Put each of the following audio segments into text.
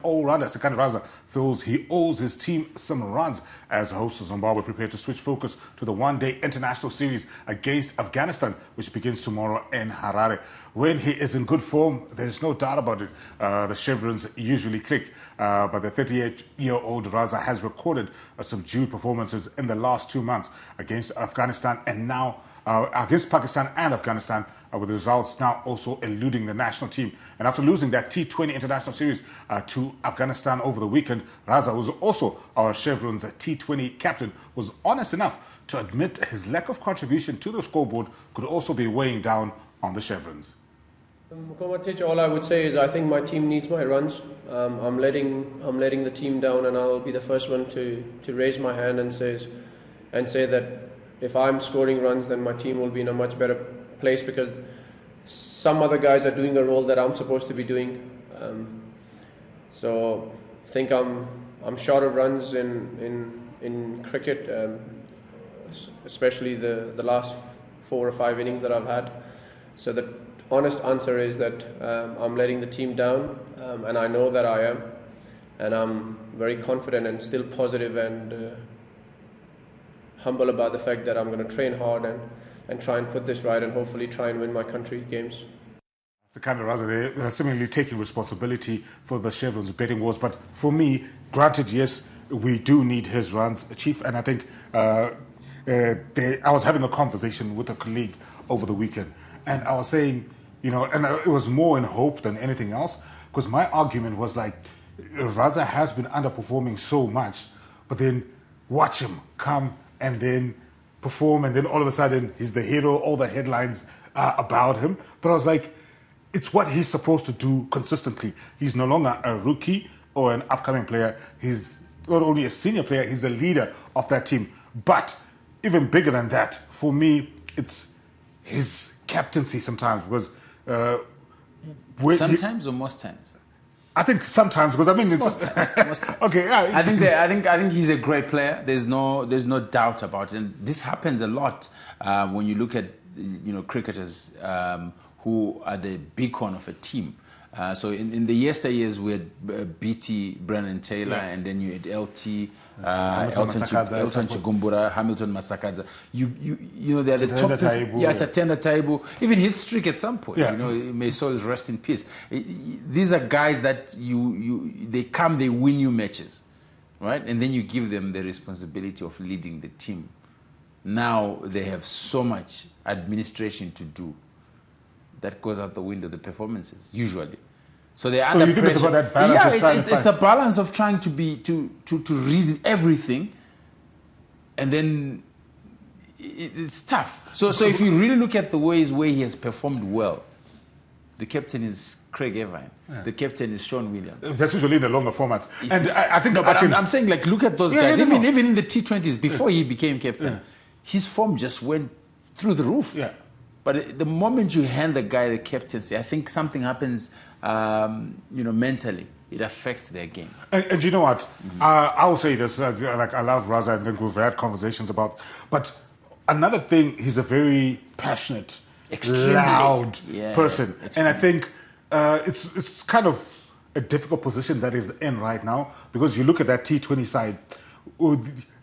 All-rounder Sekani Raza feels he owes his team some runs as hosts of Zimbabwe prepare to switch focus to the one-day international series against Afghanistan, which begins tomorrow in Harare. When he is in good form, there's no doubt about it. The chevrons usually click, but the 38-year-old Raza has recorded some subdued performances in the last 2 months against Afghanistan and now against Pakistan and Afghanistan, with the results now also eluding the national team. And after losing that T20 international series to Afghanistan over the weekend, Raza, who's also our Chevron's T20 captain, was honest enough to admit his lack of contribution to the scoreboard could also be weighing down on the Chevrons. All I would say is I think my team needs my runs. I'm letting the team down, and I'll be the first one to raise my hand and say that if I'm scoring runs, then my team will be in a much better place because some other guys are doing a role that I'm supposed to be doing. So I think I'm short of runs in cricket, especially the last 4 or 5 innings that I've had. So the honest answer is that I'm letting the team down, and I know that I am, and I'm very confident and still positive and humble about the fact that I'm going to train hard and try and put this right and hopefully try and win my country games. Sekani Raza, they're seemingly taking responsibility for the Chevron's betting wars. But for me, granted, yes, we do need his runs, Chief. And I think I was having a conversation with a colleague over the weekend. And I was saying, and it was more in hope than anything else. Because my argument was like, Raza has been underperforming so much. But then watch him come and then perform, and then all of a sudden he's the hero, all the headlines are about him. But I was like, it's what he's supposed to do consistently. He's no longer a rookie or an upcoming player. He's not only a senior player, he's a leader of that team. But even bigger than that, for me, it's his captaincy sometimes. Because sometimes or most times? I think sometimes, because I mean, it's most times. Okay, yeah. I think he's a great player. There's no doubt about it. And this happens a lot when you look at cricketers who are the beacon of a team. So in the yesteryears, we had BT, Brennan Taylor, and then you had LT, Elton Chigumbura, Hamilton Masakadza. They're the top. Tatenda Taibu, even hit streak at some point. Yeah. May souls rest in peace. These are guys that they win you matches, right? And then you give them the responsibility of leading the team. Now they have so much administration to do that goes out the window, the performances, usually. So they are under pressure. It's about that balance? Yeah, it's the balance of trying to read everything, and then it's tough. So if you really look at the ways where he has performed well, the captain is Craig Irvine. Yeah. The captain is Sean Williams. That's usually the longer formats. And I think... No, but I'm saying, look at those guys. Even in the T20s, before he became captain, his form just went through the roof. Yeah. But the moment you hand the guy the captaincy, I think something happens, mentally. It affects their game. And you know what? I will say this, I love Raza, and then we've had conversations about... But another thing, he's a very passionate, extremely loud person. Extremely. And I think it's kind of a difficult position that he's in right now, because you look at that T20 side,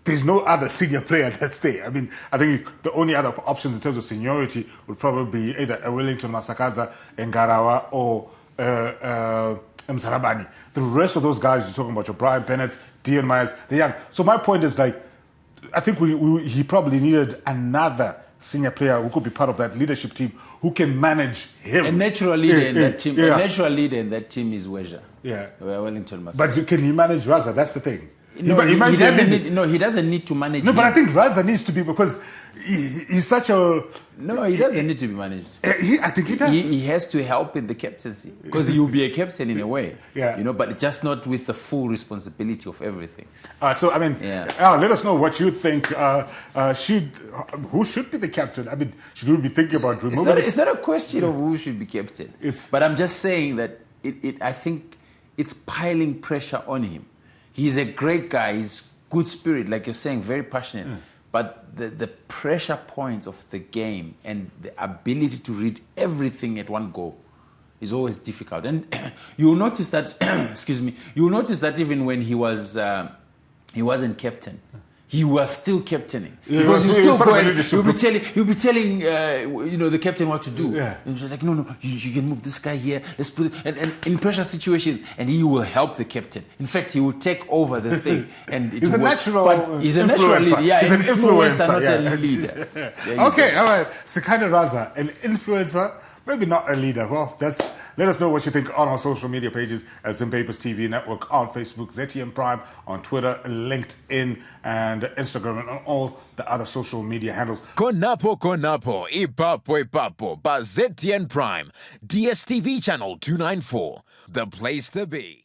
there's no other senior player that's there. I mean, I think the only other options in terms of seniority would probably be either a Wellington Masakadza, Ngarawa, or Msarabani. The rest of those guys, you're talking about your Brian Bennett, Dean Myers, they're young. So my point is, I think he probably needed another senior player who could be part of that leadership team, who can manage him. A natural leader in that team. A natural leader in that team is Weja. Yeah. Wellington Masakadza. But can he manage Raza? That's the thing. He doesn't need to manage. No, but I think Raza needs to be, because he's such a... No, he doesn't need to be managed. I think he does. He has to help in the captaincy, because he will be a captain in a way. Yeah. But just not with the full responsibility of everything. So, I mean, let us know what you think. Who should be the captain? I mean, should we be thinking about removing... It's not a question of who should be captain. But I'm just saying that I think it's piling pressure on him. He's a great guy. He's good spirit, like you're saying, very passionate. But the pressure points of the game and the ability to read everything at one go is always difficult. And you'll notice that, excuse me, you'll notice that even when he wasn't captain, he was still captaining. Yeah, because he you was still part of the going, leadership you'll be telling the captain what to do. Yeah. And he's like, no, you can move this guy here. Let's put it, and in pressure situations, and he will help the captain. In fact, he will take over the thing, and it He's a will work. natural But he's a natural leader. Yeah, He's an influencer, not yeah. a leader. Okay, all right. Sekhaane Raza, an influencer, maybe not a leader. Well, let us know what you think on our social media pages at Zimbabwe's TV Network, on Facebook, ZTN Prime, on Twitter, LinkedIn, and Instagram, and on all the other social media handles. Konapo, ipapo, ba ZTN Prime, DSTV channel 294, the place to be.